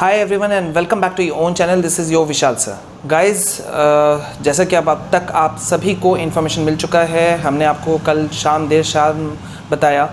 Hi everyone and welcome back to your own channel. This is your Vishal sir. Guys, जैसा कि अब तक आप सभी को इन्फॉर्मेशन मिल चुका है, हमने आपको कल देर शाम बताया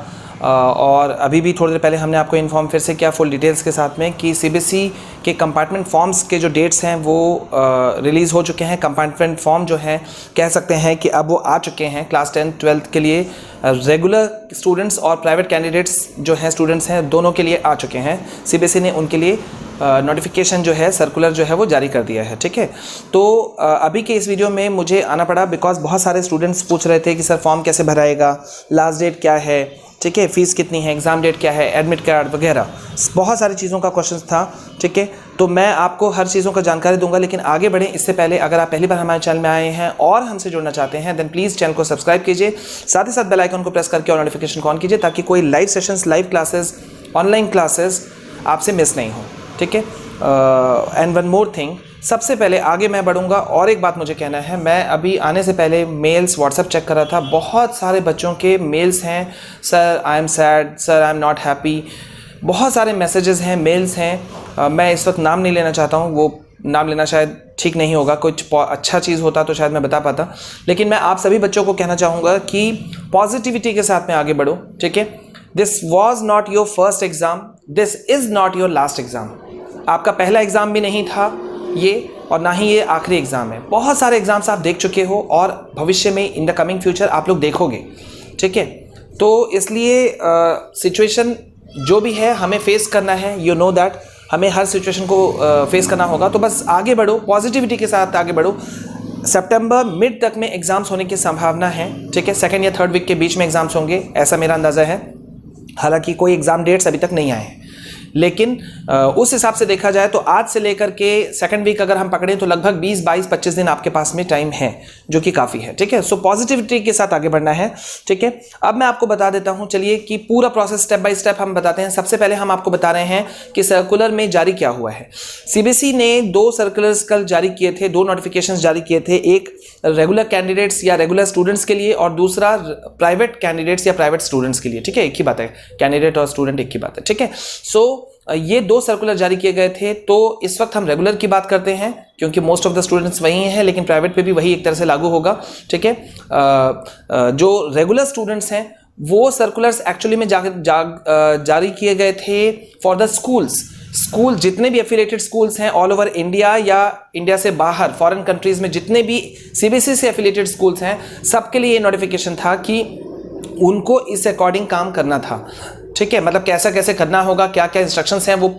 और अभी भी थोड़ी देर पहले हमने आपको इन्फॉर्म फिर से किया फुल डिटेल्स के साथ में कि सीबीएसई के कंपार्टमेंट फॉर्म्स के जो डेट्स हैं वो रिलीज़ हो चुके हैं। कंपार्टमेंट फॉर्म जो है कह सकते हैं कि अब वो आ चुके हैं क्लास 10th 12th के लिए। रेगुलर स्टूडेंट्स और प्राइवेट कैंडिडेट्स जो हैं स्टूडेंट्स हैं दोनों के लिए आ चुके हैं। सीबीएसई ने उनके लिए नोटिफिकेशन जो है सर्कुलर जो है वो जारी कर दिया है। ठीक है, तो अभी के इस वीडियो में मुझे आना पड़ा बिकॉज बहुत सारे स्टूडेंट्स पूछ रहे थे कि सर फॉर्म कैसे भराएगा, लास्ट डेट क्या है, ठीक है, फ़ीस कितनी है, एग्ज़ाम डेट क्या है, एडमिट कार्ड वगैरह बहुत सारी चीज़ों का क्वेश्चन था। ठीक है, तो मैं आपको हर चीज़ों का जानकारी दूंगा, लेकिन आगे बढ़ें इससे पहले अगर आप पहली बार हमारे चैनल में आए हैं और हमसे जुड़ना चाहते हैं देन प्लीज़ चैनल को सब्सक्राइब कीजिए, साथ ही साथ बेल आइकन को प्रेस करके और नोटिफिकेशन को ऑन कीजिए ताकि कोई live sessions, live classes, online classes आपसे मिस नहीं हो। ठीक है, एंड वन मोर थिंग, सबसे पहले आगे मैं बढ़ूंगा और एक बात मुझे कहना है, मैं अभी आने से पहले मेल्स व्हाट्सएप चेक कर रहा था, बहुत सारे बच्चों के मेल्स हैं, sir I am sad, sir I am not happy, बहुत सारे मैसेजेस हैं, मेल्स हैं। मैं इस वक्त नाम नहीं लेना चाहता हूँ, वो नाम लेना शायद ठीक नहीं होगा, कुछ अच्छा चीज़ होता तो शायद मैं बता पाता, लेकिन मैं आप सभी बच्चों को कहना चाहूँगा कि पॉजिटिविटी के साथ में आगे बढ़ो। ठीक है, this was not your first exam, this is not your last exam. आपका पहला एग्ज़ाम भी नहीं था ये, और ना ही ये आखिरी एग्ज़ाम है। बहुत सारे एग्ज़ाम्स आप देख चुके हो और भविष्य में इन द कमिंग फ्यूचर आप लोग देखोगे। ठीक है, तो इसलिए सिचुएशन जो भी है हमें फेस करना है, यू नो दैट हमें हर सिचुएशन को फेस करना होगा। तो बस आगे बढ़ो, पॉजिटिविटी के साथ आगे बढ़ो। सितंबर मिड तक में एग्ज़ाम्स होने की संभावना है। ठीक है, 2nd या 3rd वीक के बीच में एग्ज़ाम्स होंगे, ऐसा मेरा अंदाज़ा है। हालांकि कोई एग्ज़ाम डेट्स अभी तक नहीं आए हैं, लेकिन उस हिसाब से देखा जाए तो आज से लेकर के 2nd वीक अगर हम पकड़ें तो लगभग 20, 22, 25 दिन आपके पास में टाइम है, जो कि काफ़ी है। ठीक है, सो पॉजिटिविटी के साथ आगे बढ़ना है। ठीक है, अब मैं आपको बता देता हूं, चलिए कि पूरा प्रोसेस स्टेप बाय स्टेप हम बताते हैं। सबसे पहले हम आपको बता रहे हैं कि सर्कुलर में जारी क्या हुआ है। सीबीएसई ने 2 सर्कुलर्स कल जारी किए थे, 2 नोटिफिकेशंस जारी किए थे, एक रेगुलर कैंडिडेट्स या रेगुलर स्टूडेंट्स के लिए और दूसरा प्राइवेट कैंडिडेट्स या प्राइवेट स्टूडेंट्स के लिए। ठीक है, एक ही बात है, कैंडिडेट और स्टूडेंट एक ही बात है। ठीक है, सो ये 2 सर्कुलर जारी किए गए थे। तो इस वक्त हम रेगुलर की बात करते हैं क्योंकि मोस्ट ऑफ द स्टूडेंट्स वही हैं, लेकिन प्राइवेट पे भी वही एक तरह से लागू होगा। ठीक है, जो रेगुलर स्टूडेंट्स हैं वो सर्कुलर्स एक्चुअली में जारी किए गए थे फॉर द स्कूल जितने भी एफिलिएटेड स्कूल्स हैं ऑल ओवर इंडिया या इंडिया से बाहर फॉरेन कंट्रीज में जितने भी सीबीएसई से एफिलिएटेड स्कूल्स हैं, सबके लिए ये नोटिफिकेशन था कि उनको इस अकॉर्डिंग काम करना था। ठीक है, मतलब कैसा कैसे करना होगा, क्या क्या इंस्ट्रक्शंस हैं, वो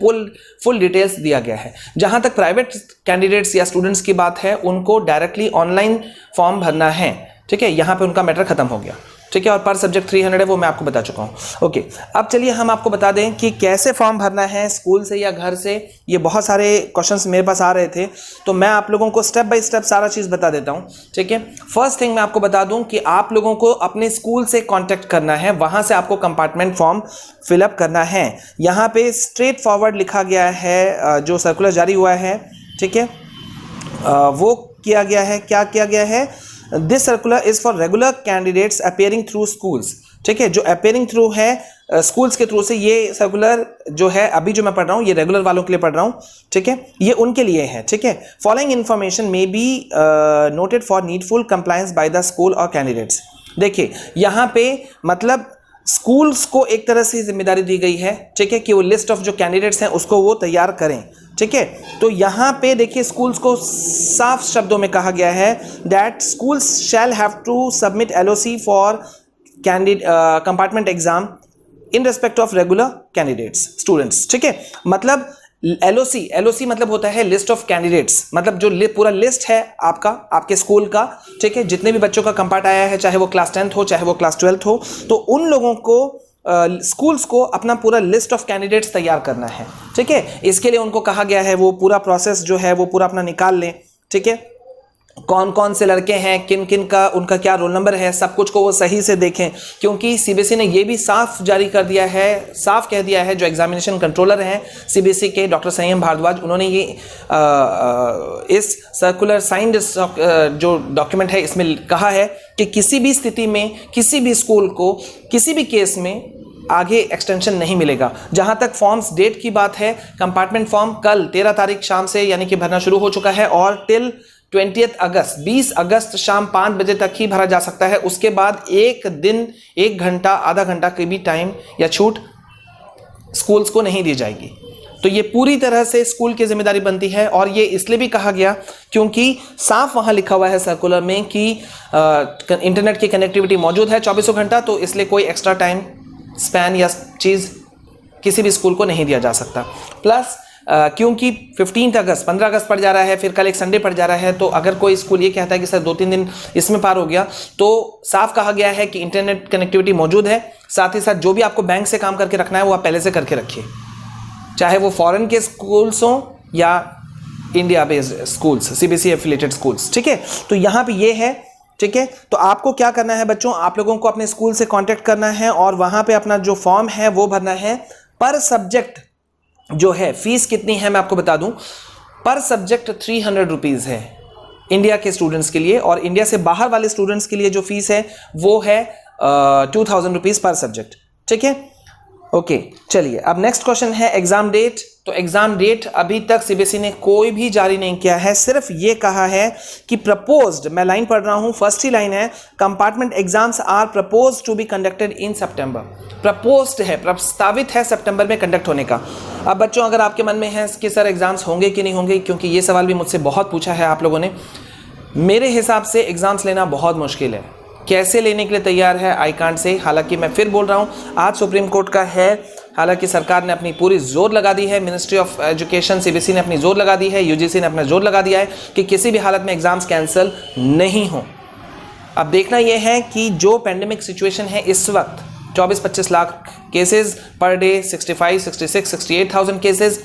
फुल डिटेल्स दिया गया है। जहां तक प्राइवेट कैंडिडेट्स या स्टूडेंट्स की बात है, उनको डायरेक्टली ऑनलाइन फॉर्म भरना है। ठीक है, यहां पे उनका मैटर खत्म हो गया। ठीक है, और पर सब्जेक्ट 300 है, वो मैं आपको बता चुका हूं। ओके, अब चलिए हम आपको बता दें कि कैसे फॉर्म भरना है, स्कूल से या घर से। ये बहुत सारे क्वेश्चंस मेरे पास आ रहे थे, तो मैं आप लोगों को स्टेप बाय स्टेप सारा चीज़ बता देता हूं। ठीक है, फर्स्ट थिंग मैं आपको बता दूं कि आप लोगों को अपने स्कूल से कॉन्टैक्ट करना है, वहां से आपको कंपार्टमेंट फॉर्म फिलअप करना है। यहाँ पे स्ट्रेट फॉरवर्ड लिखा गया है, जो सर्कुलर जारी हुआ है, ठीक है, वो किया गया है, क्या किया गया है, this circular is for regular candidates appearing through schools. ठीक है, जो अपेयरिंग थ्रू है स्कूल्स के थ्रू से, ये सर्कुलर जो है अभी जो मैं पढ़ रहा हूँ ये रेगुलर वालों के लिए पढ़ रहा हूँ। ठीक है, ये उनके लिए है। ठीक है, following information may be noted for needful compliance by the school और कैंडिडेट्स। देखिए यहाँ पे मतलब स्कूल्स को एक तरह से जिम्मेदारी दी गई है। ठीक है, कि वो लिस्ट ऑफ जो कैंडिडेट्स हैं उसको वो तैयार करें। ठीक है, तो यहाँ पे देखिए स्कूल्स को साफ शब्दों में कहा गया है that schools shall have to submit LOC for compartment exam in respect of regular candidates students. ठीक है, मतलब LOC, LOC मतलब होता है लिस्ट ऑफ कैंडिडेट्स, मतलब जो पूरा लिस्ट है आपका, आपके स्कूल का, ठीक है, जितने भी बच्चों का कंपार्ट आया है, चाहे वो क्लास 10th हो चाहे वो क्लास 12th हो, तो उन लोगों को स्कूल्स को अपना पूरा लिस्ट ऑफ कैंडिडेट्स तैयार करना है, ठीक है। इसके लिए उनको कहा गया है वो पूरा प्रोसेस जो है वो पूरा अपना निकाल लें, ठीक है। कौन कौन से लड़के हैं, किन किन का उनका क्या रोल नंबर है, सब कुछ को वो सही से देखें, क्योंकि सीबीएसई ने ये भी साफ जारी कर दिया है, साफ कह दिया है, जो एग्जामिनेशन कंट्रोलर हैं सीबीएसई के डॉक्टर संयम भारद्वाज, उन्होंने ये इस सर्कुलर साइंड जो डॉक्यूमेंट है इसमें कहा है कि किसी भी स्थिति में किसी भी स्कूल को किसी भी केस में आगे एक्सटेंशन नहीं मिलेगा। जहां तक फॉर्म्स डेट की बात है, कंपार्टमेंट फॉर्म कल 13 तारीख शाम से यानी कि भरना शुरू हो चुका है और टिल 20 अगस्त 20 अगस्त शाम 5 बजे तक ही भरा जा सकता है। उसके बाद एक दिन, 1 घंटा, आधा घंटा की भी टाइम या छूट स्कूल्स को नहीं दी जाएगी। तो ये पूरी तरह से स्कूल की जिम्मेदारी बनती है और ये इसलिए भी कहा गया क्योंकि साफ वहां लिखा हुआ है सर्कुलर में कि इंटरनेट की कनेक्टिविटी मौजूद है 24 घंटा, तो इसलिए कोई एक्स्ट्रा टाइम स्पैन या चीज़ किसी भी स्कूल को नहीं दिया जा सकता। प्लस क्योंकि 15 अगस्त 15 अगस्त पड़ जा रहा है, फिर कल एक संडे पड़ जा रहा है, तो अगर कोई स्कूल ये कहता है कि सर 2-3 दिन इसमें पार हो गया, तो साफ कहा गया है कि इंटरनेट कनेक्टिविटी मौजूद है। साथ ही साथ जो भी आपको बैंक से काम करके रखना है वो आप पहले से करके रखिए, चाहे वो फॉरेन के स्कूल्स हों या India based schools, CBSE affiliated schools, ठीक है। तो यहाँ पे ये है, ठीक है। तो आपको क्या करना है बच्चों, आप लोगों को अपने स्कूल से कांटेक्ट करना है और वहां पे अपना जो फॉर्म है वो भरना है। पर सब्जेक्ट जो है फीस कितनी है मैं आपको बता दूं, पर सब्जेक्ट 300 रुपीज़ है इंडिया के स्टूडेंट्स के लिए, और इंडिया से बाहर वाले स्टूडेंट्स के लिए जो फीस है वो है 2000 रुपीज़ पर सब्जेक्ट, ठीक है। ओके, चलिए अब नेक्स्ट क्वेश्चन है एग्जाम डेट। तो एग्जाम डेट अभी तक सीबीएसई ने कोई भी जारी नहीं किया है, सिर्फ ये कहा है कि प्रपोज्ड, मैं लाइन पढ़ रहा हूं, फर्स्ट ही लाइन है, compartment exams are proposed to be conducted in September. Proposed है, प्रस्तावित है सितंबर में कंडक्ट होने का। अब बच्चों अगर आपके मन में है कि सर एग्जाम्स होंगे कि नहीं होंगे, क्योंकि ये सवाल भी मुझसे बहुत पूछा है आप लोगों ने, मेरे हिसाब से एग्जाम्स लेना बहुत मुश्किल है। कैसे लेने के लिए तैयार है आई कांट से। हालांकि मैं फिर बोल रहा हूँ, आज सुप्रीम कोर्ट का है, हालांकि सरकार ने अपनी पूरी जोर लगा दी है, मिनिस्ट्री ऑफ एजुकेशन सीबीएसई ने अपनी जोर लगा दी है, यूजीसी ने अपना जोर लगा दिया है कि किसी भी हालत में एग्जाम्स कैंसिल नहीं हो। अब देखना यह है कि जो पेंडेमिक सिचुएशन है इस वक्त, 24-25 lakh cases per day, 65, 66, 68,000 cases,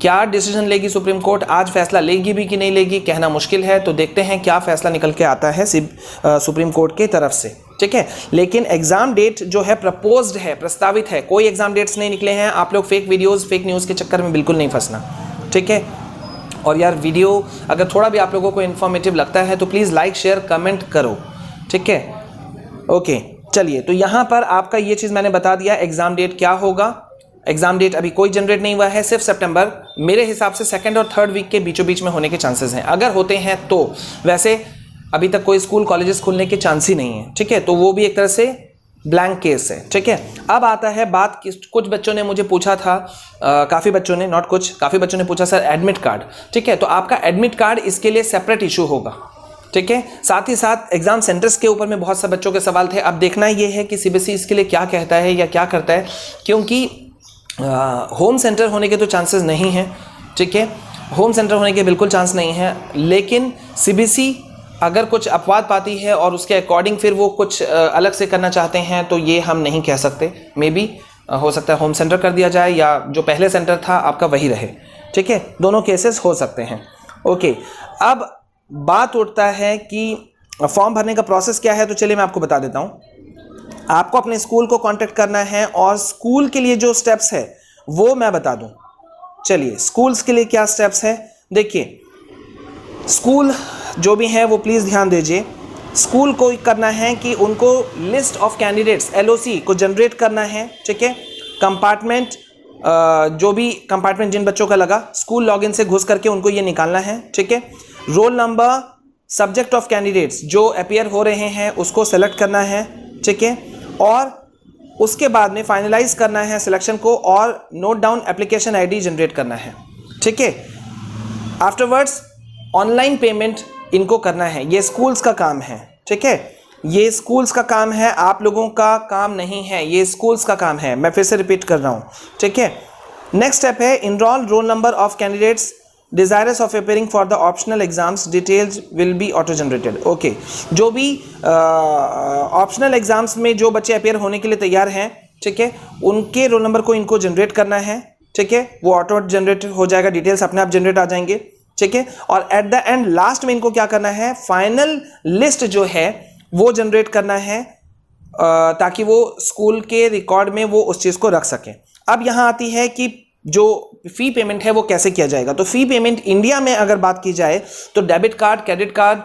क्या डिसीजन लेगी सुप्रीम कोर्ट, आज फैसला लेगी भी कि नहीं लेगी कहना मुश्किल है। तो देखते हैं क्या फैसला निकल के आता है सुप्रीम कोर्ट की तरफ से, ठीक है। लेकिन एग्जाम डेट जो है प्रपोज्ड है, प्रस्तावित है, कोई एग्जाम डेट्स नहीं निकले हैं। आप लोग फेक वीडियोस, फेक न्यूज़ के चक्कर में बिल्कुल नहीं फंसना, ठीक है। और यार वीडियो अगर थोड़ा भी आप लोगों को इन्फॉर्मेटिव लगता है तो प्लीज़ लाइक, शेयर, कमेंट करो, ठीक है। ओके, चलिए, तो यहाँ पर आपका ये चीज़ मैंने बता दिया, एग्जाम डेट क्या होगा। एग्जाम डेट अभी कोई जनरेट नहीं हुआ है, सिर्फ सितंबर, मेरे हिसाब से 2nd और 3rd वीक के बीचों बीच में होने के चांसेस हैं। अगर होते हैं तो, वैसे अभी तक कोई स्कूल कॉलेजेस खुलने के चांस ही नहीं है, ठीक है। तो वो भी एक तरह से ब्लैंक केस है, ठीक है। अब आता है बात, कुछ बच्चों ने मुझे पूछा था, काफ़ी बच्चों ने, नॉट कुछ, काफ़ी बच्चों ने पूछा सर एडमिट कार्ड, ठीक है। तो आपका एडमिट कार्ड इसके लिए सेपरेट इशू होगा, ठीक है। साथ ही साथ एग्जाम सेंटर्स के ऊपर में बहुत से बच्चों के सवाल थे। अब देखना ये है कि सीबीएसई इसके लिए क्या कहता है या क्या करता है, क्योंकि होम सेंटर होने के तो चांसेस नहीं हैं, ठीक है। होम सेंटर होने के बिल्कुल चांस नहीं है, लेकिन सीबीएसई अगर कुछ अपवाद पाती है और उसके अकॉर्डिंग फिर वो कुछ अलग से करना चाहते हैं तो ये हम नहीं कह सकते। मे बी हो सकता है होम सेंटर कर दिया जाए या जो पहले सेंटर था आपका वही रहे, ठीक है। दोनों केसेस हो सकते हैं। ओके, अब बात उठता है कि फॉर्म भरने का प्रोसेस क्या है, तो चलिए मैं आपको बता देता हूँ। आपको अपने स्कूल को कांटेक्ट करना है और स्कूल के लिए जो स्टेप्स है वो मैं बता दूं। चलिए, स्कूल्स के लिए क्या स्टेप्स है, देखिए, स्कूल जो भी हैं वो प्लीज़ ध्यान दीजिए। स्कूल को करना है कि उनको लिस्ट ऑफ कैंडिडेट्स LOC को जनरेट करना है, ठीक है। कंपार्टमेंट, जो भी कंपार्टमेंट जिन बच्चों का लगा, स्कूल लॉगिन से घुस करके उनको ये निकालना है, ठीक है। Roll number, subject of candidates जो अपीयर हो रहे हैं उसको सेलेक्ट करना है, ठीक है। और उसके बाद में फाइनलाइज करना है सिलेक्शन को और note down application ID generate करना है, ठीक है। आफ्टरवर्ड्स ऑनलाइन पेमेंट इनको करना है, ये स्कूल्स का काम है, ठीक है। ये स्कूल्स का काम है, आप लोगों का काम नहीं है, ये स्कूल्स का काम है। मैं फिर से रिपीट कर रहा हूँ, ठीक है। नेक्स्ट स्टेप है enrol roll number of candidates desirous of appearing for the optional exams, details will be auto generated. Okay, जो भी ऑप्शनल एग्जाम्स में जो बच्चे अपेयर होने के लिए तैयार हैं, ठीक है, उनके रोल नंबर को इनको जनरेट करना है, ठीक है, वो ऑटो जनरेट हो जाएगा, डिटेल्स अपने आप जनरेट आ जाएंगे, ठीक है। और एट द एंड लास्ट में इनको क्या करना है, फाइनल लिस्ट जो है वो जनरेट करना है, ताकि वो स्कूल के रिकॉर्ड में वो उस चीज को रख सकें। अब यहां आती है कि जो फी पेमेंट है वो कैसे किया जाएगा। तो फी पेमेंट इंडिया में अगर बात की जाए तो debit card, credit card,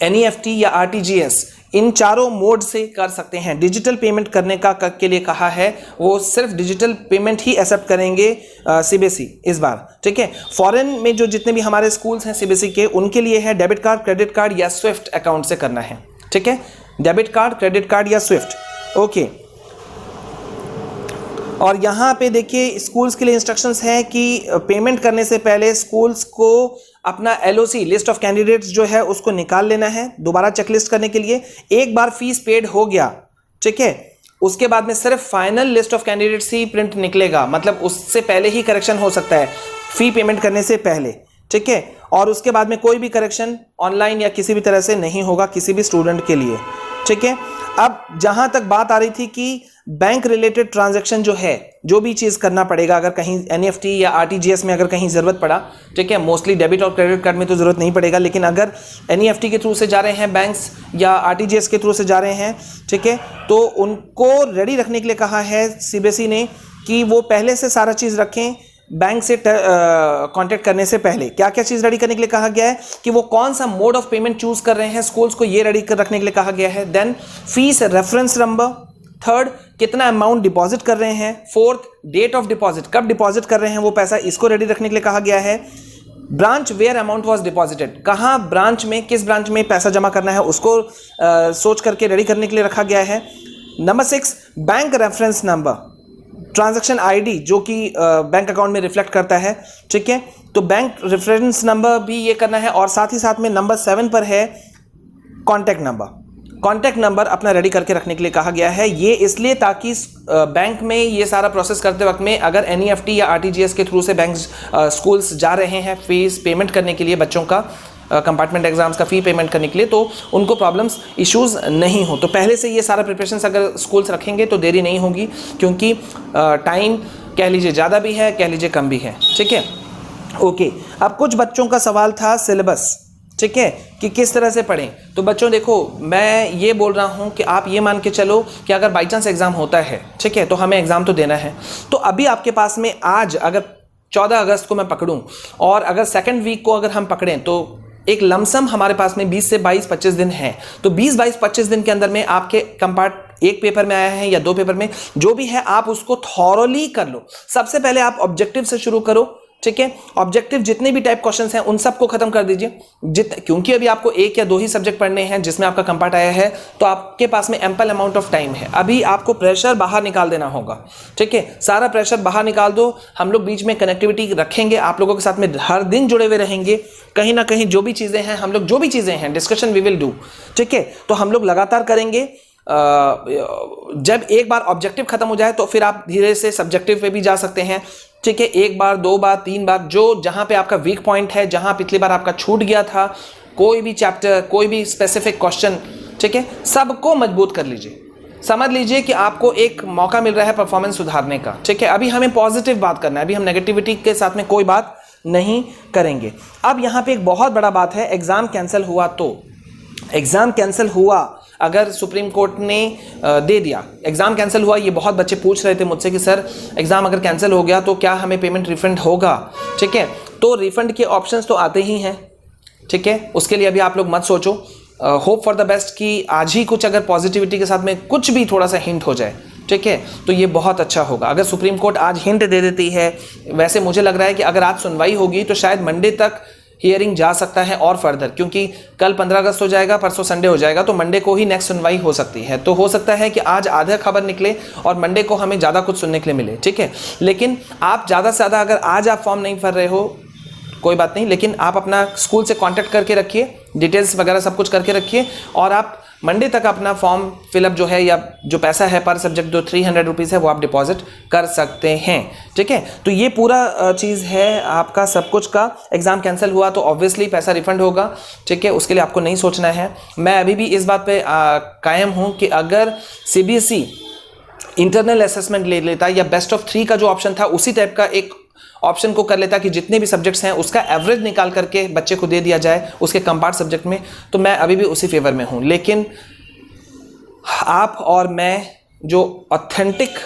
NEFT या आरटीजीएस, इन चारों मोड से कर सकते हैं। डिजिटल पेमेंट करने का के लिए कहा है, वो सिर्फ डिजिटल पेमेंट ही एक्सेप्ट करेंगे सीबीएसई इस बार, ठीक है। फॉरेन में जो जितने भी हमारे स्कूल्स हैं सीबीएसई के, उनके लिए है डेबिट कार्ड, क्रेडिट कार्ड या स्विफ्ट अकाउंट से करना है, ठीक है, डेबिट कार्ड, क्रेडिट कार्ड या स्विफ्ट। ओके, और यहाँ पे देखिए स्कूल्स के लिए इंस्ट्रक्शंस हैं कि पेमेंट करने से पहले स्कूल्स को अपना एलओसी, लिस्ट ऑफ कैंडिडेट्स जो है उसको निकाल लेना है दोबारा चेकलिस्ट करने के लिए। एक बार फीस पेड हो गया, ठीक है, उसके बाद में सिर्फ final list of candidates he print निकलेगा, मतलब उससे पहले ही करेक्शन हो सकता है, फी पेमेंट करने से पहले, ठीक है। और उसके बाद में कोई भी करेक्शन ऑनलाइन या किसी भी तरह से नहीं होगा किसी भी स्टूडेंट के लिए, ठीक है। अब जहां तक बात आ रही थी कि बैंक रिलेटेड ट्रांजैक्शन जो है, जो भी चीज़ करना पड़ेगा, अगर कहीं एनईएफटी या आरटीजीएस में अगर कहीं ज़रूरत पड़ा, ठीक है, मोस्टली डेबिट और क्रेडिट कार्ड में तो ज़रूरत नहीं पड़ेगा, लेकिन अगर एनईएफटी के थ्रू से जा रहे हैं बैंक्स या आरटीजीएस के थ्रू से जा रहे हैं, ठीक है, तो उनको रेडी रखने के लिए कहा है सीबीएसई ने कि वो पहले से सारा चीज़ रखें। बैंक से कांटेक्ट करने से पहले क्या क्या चीज़ रेडी करने के लिए कहा गया है कि वो कौन सा मोड ऑफ पेमेंट चूज कर रहे हैं, स्कूल्स को ये रेडी कर रखने के लिए कहा गया है। Then fees reference number, third कितना अमाउंट डिपॉजिट कर रहे हैं, फोर्थ डेट ऑफ डिपॉजिट, कब डिपॉजिट कर रहे हैं वो पैसा, इसको रेडी रखने के लिए कहा गया है। Branch where amount was deposited, कहाँ ब्रांच में, किस ब्रांच में पैसा जमा करना है उसको सोच करके रेडी करने के लिए रखा गया है। Number 6 bank reference number, transaction ID जो कि बैंक अकाउंट में रिफ्लेक्ट करता है, ठीक है, तो बैंक रेफरेंस नंबर भी ये करना है। और साथ ही साथ में नंबर 7 पर है कॉन्टैक्ट नंबर, कॉन्टैक्ट नंबर अपना रेडी करके रखने के लिए कहा गया है। ये इसलिए ताकि बैंक में ये सारा प्रोसेस करते वक्त में अगर एनईएफटी या आरटीजीएस के थ्रू से बैंक स्कूल्स जा रहे हैं फीस पेमेंट करने के लिए, बच्चों का कंपार्टमेंट एग्जाम्स का फ़ी पेमेंट करने के लिए, तो उनको प्रॉब्लम्स इश्यूज़ नहीं हो। तो पहले से ये सारा प्रिपरेशंस अगर स्कूल्स रखेंगे तो देरी नहीं होगी, क्योंकि टाइम कह लीजिए ज़्यादा भी है, कह लीजिए कम भी है, ठीक है। ओके, अब कुछ बच्चों का सवाल था सिलेबस, ठीक है, कि किस तरह से पढ़ें। तो बच्चों देखो, मैं ये बोल रहा हूँ कि आप ये मान के चलो कि अगर बाई चांस एग्ज़ाम होता है, ठीक है, तो हमें एग्ज़ाम तो देना है। तो अभी आपके पास में आज अगर 14 अगस्त को मैं पकड़ूँ और अगर सेकेंड वीक को अगर हम पकड़ें तो एक लमसम हमारे पास में 20 से 22-25 दिन है। तो 20-22-25 दिन के अंदर में आपके कंपार्ट एक पेपर में आया है या 2 पेपर में, जो भी है आप उसको थॉरोली कर लो। सबसे पहले आप ऑब्जेक्टिव से शुरू करो, ठीक है, ऑब्जेक्टिव जितने भी टाइप क्वेश्चंस हैं उन सबको खत्म कर दीजिए। क्योंकि अभी आपको 1 या 2 ही सब्जेक्ट पढ़ने हैं जिसमें आपका कंपार्ट आया है, तो आपके पास में एम्पल अमाउंट ऑफ टाइम है। अभी आपको प्रेशर बाहर निकाल देना होगा, ठीक है, सारा प्रेशर बाहर निकाल दो। हम लोग बीच में कनेक्टिविटी रखेंगे, आप लोगों के साथ में हर दिन जुड़े हुए रहेंगे। कहीं ना कहीं जो भी चीज़ें हैं हम लोग, जो भी चीज़ें हैं डिस्कशन वी विल डू, ठीक है, तो हम लोग लगातार करेंगे। जब एक बार ऑब्जेक्टिव खत्म हो जाए तो फिर आप धीरे से सब्जेक्टिव पे भी जा सकते हैं, ठीक है, 1 बार 2 बार 3 बार, जो जहां पे आपका वीक पॉइंट है, जहां पिछली बार आपका छूट गया था कोई भी चैप्टर, कोई भी स्पेसिफिक क्वेश्चन, ठीक है, सबको मजबूत कर लीजिए। समझ लीजिए कि आपको एक मौका मिल रहा है परफॉर्मेंस सुधारने का, ठीक है। अभी हमें पॉजिटिव बात करना है, अभी हम नेगेटिविटी के साथ में कोई बात नहीं करेंगे। अब यहाँ पे एक बहुत बड़ा बात है, एग्जाम कैंसिल हुआ तो, एग्जाम कैंसिल हुआ अगर सुप्रीम कोर्ट ने दे दिया, एग्जाम कैंसिल हुआ, ये बहुत बच्चे पूछ रहे थे मुझसे कि सर एग्जाम अगर कैंसिल हो गया तो क्या हमें पेमेंट रिफंड होगा, ठीक है। तो रिफंड के ऑप्शंस तो आते ही हैं, ठीक है, उसके लिए अभी आप लोग मत सोचो। होप फॉर द बेस्ट कि आज ही कुछ अगर पॉजिटिविटी के साथ में कुछ भी थोड़ा सा हिंट हो जाए, ठीक है, तो ये बहुत अच्छा होगा। अगर सुप्रीम कोर्ट आज हिंट दे देती है, वैसे मुझे लग रहा है कि अगर आज सुनवाई होगी तो शायद मंडे तक हियरिंग जा सकता है और फर्दर, क्योंकि कल 15 अगस्त हो जाएगा, परसों संडे हो जाएगा, तो मंडे को ही नेक्स्ट सुनवाई हो सकती है। तो हो सकता है कि आज आधा खबर निकले और मंडे को हमें ज़्यादा कुछ सुनने के लिए मिले, ठीक है। लेकिन आप ज़्यादा से ज़्यादा अगर आज आप फॉर्म नहीं भर रहे हो कोई बात नहीं, लेकिन आप अपना स्कूल से कांटेक्ट करके रखिए, डिटेल्स वगैरह सब कुछ करके रखिए, और आप मंडे तक अपना फॉर्म फिलअप जो है, या जो पैसा है पर सब्जेक्ट जो 300 रुपीज़ है वो आप डिपॉजिट कर सकते हैं। ठीक है, तो ये पूरा चीज़ है आपका सब कुछ का। एग्ज़ाम कैंसिल हुआ तो ऑब्वियसली पैसा रिफंड होगा। ठीक है, उसके लिए आपको नहीं सोचना है। मैं अभी भी इस बात पे कायम हूँ कि अगर CBSE इंटरनल असेसमेंट ले लेता या बेस्ट ऑफ 3 का जो ऑप्शन था उसी टाइप का एक ऑप्शन को कर लेता कि जितने भी सब्जेक्ट्स हैं उसका एवरेज निकाल करके बच्चे को दे दिया जाए उसके कंपार्ट सब्जेक्ट में, तो मैं अभी भी उसी फेवर में हूँ। लेकिन आप और मैं जो ऑथेंटिक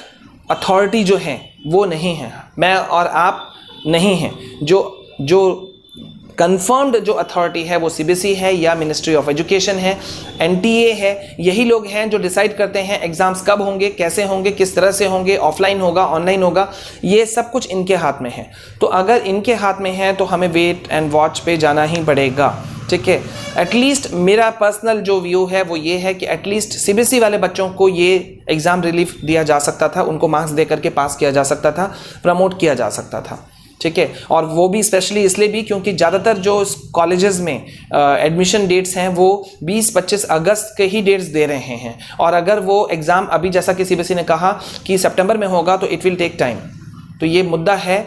अथॉरिटी जो हैं वो नहीं हैं, मैं और आप नहीं हैं। जो कंफर्म्ड जो अथॉरिटी है वो CBSE है या मिनिस्ट्री ऑफ एजुकेशन है, NTA है। यही लोग हैं जो डिसाइड करते हैं एग्ज़ाम्स कब होंगे, कैसे होंगे, किस तरह से होंगे, ऑफलाइन होगा, ऑनलाइन होगा, ये सब कुछ इनके हाथ में है। तो अगर इनके हाथ में है तो हमें वेट एंड वॉच पे जाना ही पड़ेगा। ठीक है, एटलीस्ट मेरा पर्सनल जो व्यू है वो ये है कि एटलीस्ट CBSE वाले बच्चों को ये एग्ज़ाम रिलीफ दिया जा सकता था, उनको मार्क्स दे करके पास किया जा सकता था, प्रमोट किया जा सकता था। ठीक है, और वो भी स्पेशली इसलिए भी क्योंकि ज़्यादातर जो कॉलेजेस में एडमिशन डेट्स हैं वो 20-25 अगस्त के ही डेट्स दे रहे हैं, और अगर वो एग्ज़ाम अभी जैसा कि CBSE ने कहा कि सितंबर में होगा तो इट विल टेक टाइम। तो ये मुद्दा है।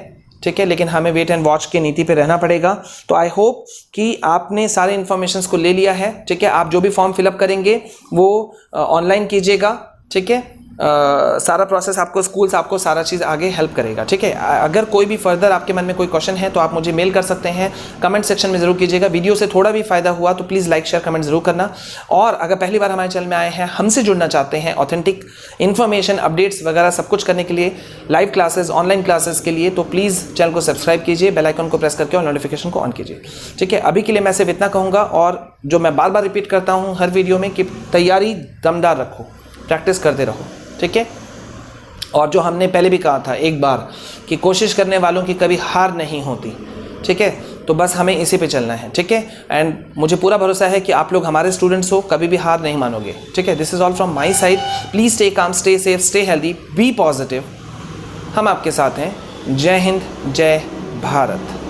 ठीक है, लेकिन हमें वेट एंड वॉच की नीति पे रहना पड़ेगा। तो आई होप कि आपने सारे इन्फॉर्मेशंस को ले लिया है। ठीक है, आप जो भी फॉर्म फिलअप करेंगे वो ऑनलाइन कीजिएगा। ठीक है, सारा प्रोसेस आपको, स्कूल्स आपको सारा चीज़ आगे हेल्प करेगा। ठीक है, अगर कोई भी फर्दर आपके मन में कोई क्वेश्चन है तो आप मुझे मेल कर सकते हैं, कमेंट सेक्शन में ज़रूर कीजिएगा। वीडियो से थोड़ा भी फ़ायदा हुआ तो प्लीज़ लाइक शेयर कमेंट ज़रूर करना। और अगर पहली बार हमारे चैनल में आए हैं, हमसे जुड़ना चाहते हैं ऑथेंटिक इन्फॉर्मेशन, अपडेट्स वगैरह सब कुछ करने के लिए, लाइव क्लासेस, ऑनलाइन क्लासेस के लिए, तो प्लीज़ चैनल को सब्सक्राइब कीजिए, बेल आइकन को प्रेस करके और नोटिफिकेशन को ऑन कीजिए। ठीक है, अभी के लिए मैं सिर्फ इतना कहूँगा, और जो मैं बार बार रिपीट करता हूँ हर वीडियो में कि तैयारी दमदार रखो, प्रैक्टिस करते रहो। ठीक है, और जो हमने पहले भी कहा था एक बार कि कोशिश करने वालों की कभी हार नहीं होती। ठीक है, तो बस हमें इसी पे चलना है। ठीक है, एंड मुझे पूरा भरोसा है कि आप लोग हमारे स्टूडेंट्स हो, कभी भी हार नहीं मानोगे। ठीक है, this is all from my side. Please stay calm, stay safe, stay healthy, be positive. हम आपके साथ हैं। जय हिंद, जय भारत।